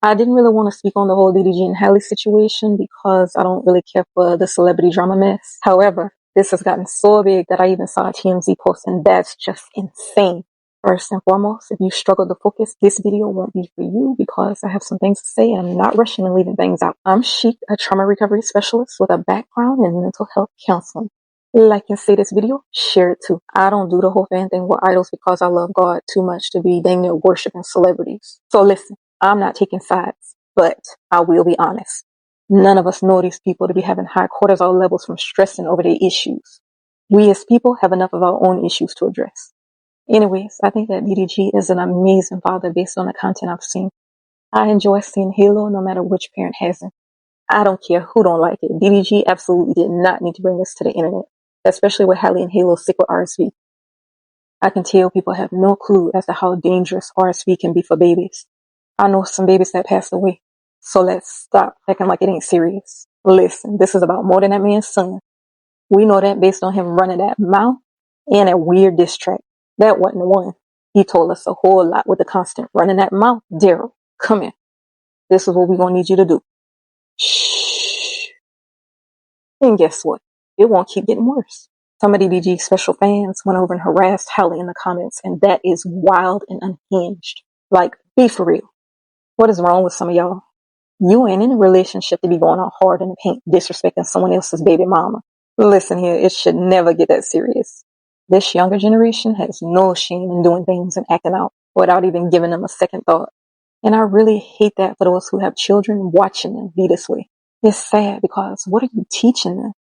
I didn't really want to speak on the whole DDG and Halle situation because I don't really care for the celebrity drama mess. However, this has gotten so big that I even saw a TMZ post, and that's just insane. First and foremost, if you struggle to focus, this video won't be for you because I have some things to say and I'm not rushing and leaving things out. I'm Sheik, a trauma recovery specialist with a background in mental health counseling. Like and say this video, share it too. I don't do the whole fan thing with idols because I love God too much to be dang near worshiping celebrities. So listen, I'm not taking sides, but I will be honest. None of us know these people to be having high cortisol levels from stressing over their issues. We as people have enough of our own issues to address. Anyways, I think that DDG is an amazing father based on the content I've seen. I enjoy seeing Halo no matter which parent has him. I don't care who don't like it. DDG absolutely did not need to bring this to the internet, especially with Halle and Halo sick with RSV. I can tell people have no clue as to how dangerous RSV can be for babies. I know some babies that passed away. So let's stop acting like it ain't serious. Listen, this is about more than that man's son. We know that based on him running that mouth and that weird diss track. That wasn't the one. He told us a whole lot with the constant running that mouth. Daryl, come here. This is what we're going to need you to do. Shh. And guess what? It won't keep getting worse. Some of DDG special fans went over and harassed Halle in the comments, and that is wild and unhinged. Like, be for real. What is wrong with some of y'all? You ain't in a relationship to be going out hard in the paint, disrespecting someone else's baby mama. Listen here, it should never get that serious. This younger generation has no shame in doing things and acting out without even giving them a second thought. And I really hate that for those who have children watching them be this way. It's sad because what are you teaching them?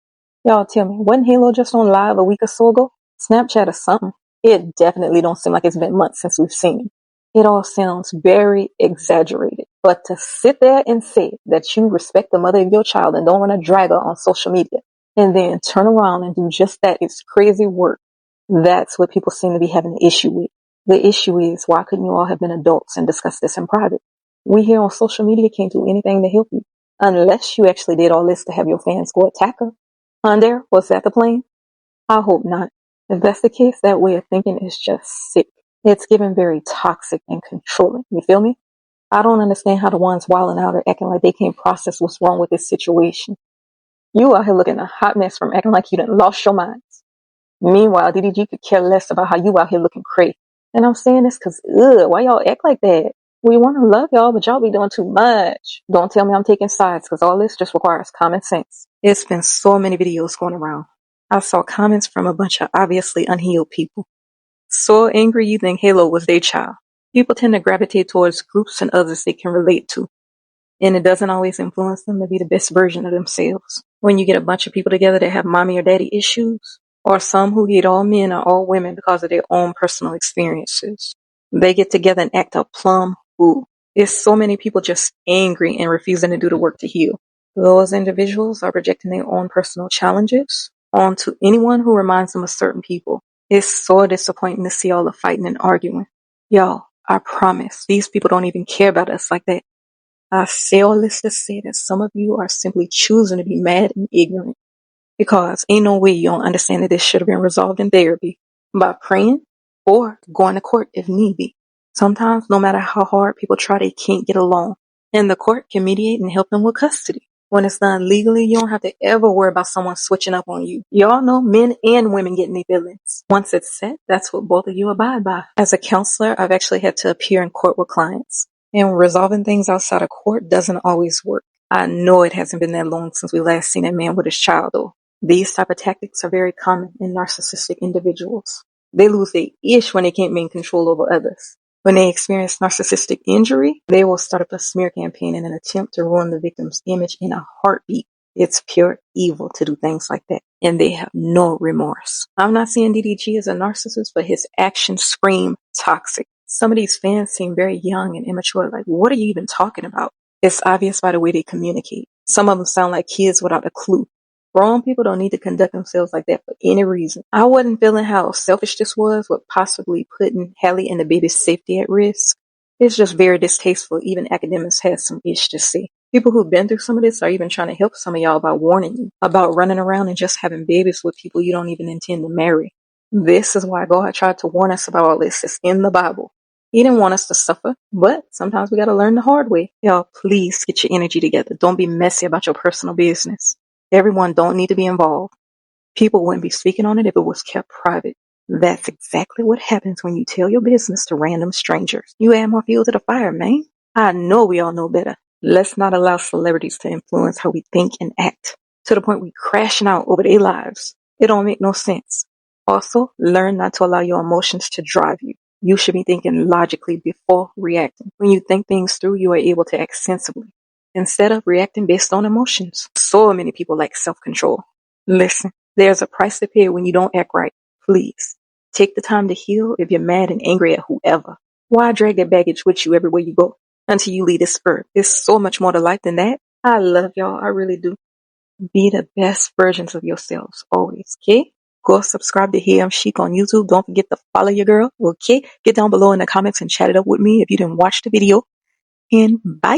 Y'all tell me, wasn't Halo just on live a week or so ago? Snapchat or something? It definitely don't seem like it's been months since we've seen him. It all sounds very exaggerated. But to sit there and say that you respect the mother of your child and don't want to drag her on social media and then turn around and do just that is crazy work. That's what people seem to be having an issue with. The issue is, why couldn't you all have been adults and discuss this in private? We here on social media can't do anything to help you. Unless you actually did all this to have your fans go attack her. There, was that the plan? I hope not. If that's the case, that way of thinking is just sick. It's given very toxic and controlling. You feel me? I don't understand how the ones wilding out are acting like they can't process what's wrong with this situation. You out here looking a hot mess from acting like you done lost your minds. Meanwhile, DDG could care less about how you out here looking crazy. And I'm saying this because, why y'all act like that? We want to love y'all, but y'all be doing too much. Don't tell me I'm taking sides because all this just requires common sense. It's been so many videos going around. I saw comments from a bunch of obviously unhealed people. So angry you think Halo was their child. People tend to gravitate towards groups and others they can relate to. And it doesn't always influence them to be the best version of themselves. When you get a bunch of people together that have mommy or daddy issues, or some who hate all men or all women because of their own personal experiences, they get together and act up plumb fool. There's so many people just angry and refusing to do the work to heal. Those individuals are projecting their own personal challenges onto anyone who reminds them of certain people. It's so disappointing to see all the fighting and arguing. Y'all, I promise, these people don't even care about us like that. I say all this to say that some of you are simply choosing to be mad and ignorant. Because ain't no way you don't understand that this should have been resolved in therapy by praying or going to court if need be. Sometimes, no matter how hard people try, they can't get along. And the court can mediate and help them with custody. When it's done legally, you don't have to ever worry about someone switching up on you. Y'all know men and women getting their feelings. Once it's set, that's what both of you abide by. As a counselor, I've actually had to appear in court with clients. And resolving things outside of court doesn't always work. I know it hasn't been that long since we last seen that man with his child, though. These type of tactics are very common in narcissistic individuals. They lose their ish when they can't maintain control over others. When they experience narcissistic injury, they will start up a smear campaign in an attempt to ruin the victim's image in a heartbeat. It's pure evil to do things like that, and they have no remorse. I'm not saying DDG is a narcissist, but his actions scream toxic. Some of these fans seem very young and immature, like, what are you even talking about? It's obvious by the way they communicate. Some of them sound like kids without a clue. Grown people don't need to conduct themselves like that for any reason. I wasn't feeling how selfish this was with possibly putting Halle and the baby's safety at risk. It's just very distasteful. Even academics had some ish to say. People who've been through some of this are even trying to help some of y'all by warning you about running around and just having babies with people you don't even intend to marry. This is why God tried to warn us about all this. It's in the Bible. He didn't want us to suffer, but sometimes we gotta learn the hard way. Y'all, please get your energy together. Don't be messy about your personal business. Everyone don't need to be involved. People wouldn't be speaking on it if it was kept private. That's exactly what happens when you tell your business to random strangers. You add more fuel to the fire, man. I know we all know better. Let's not allow celebrities to influence how we think and act, to the point we crashing out over their lives. It don't make no sense. Also, learn not to allow your emotions to drive you. You should be thinking logically before reacting. When you think things through, you are able to act sensibly, instead of reacting based on emotions. So many people lack self-control. Listen, there's a price to pay when you don't act right. Please, take the time to heal if you're mad and angry at whoever. Why drag that baggage with you everywhere you go until you leave this earth? There's so much more to life than that. I love y'all. I really do. Be the best versions of yourselves always, okay? Go subscribe to Hey I'm Chic on YouTube. Don't forget to follow your girl, okay? Get down below in the comments and chat it up with me if you didn't watch the video. And bye!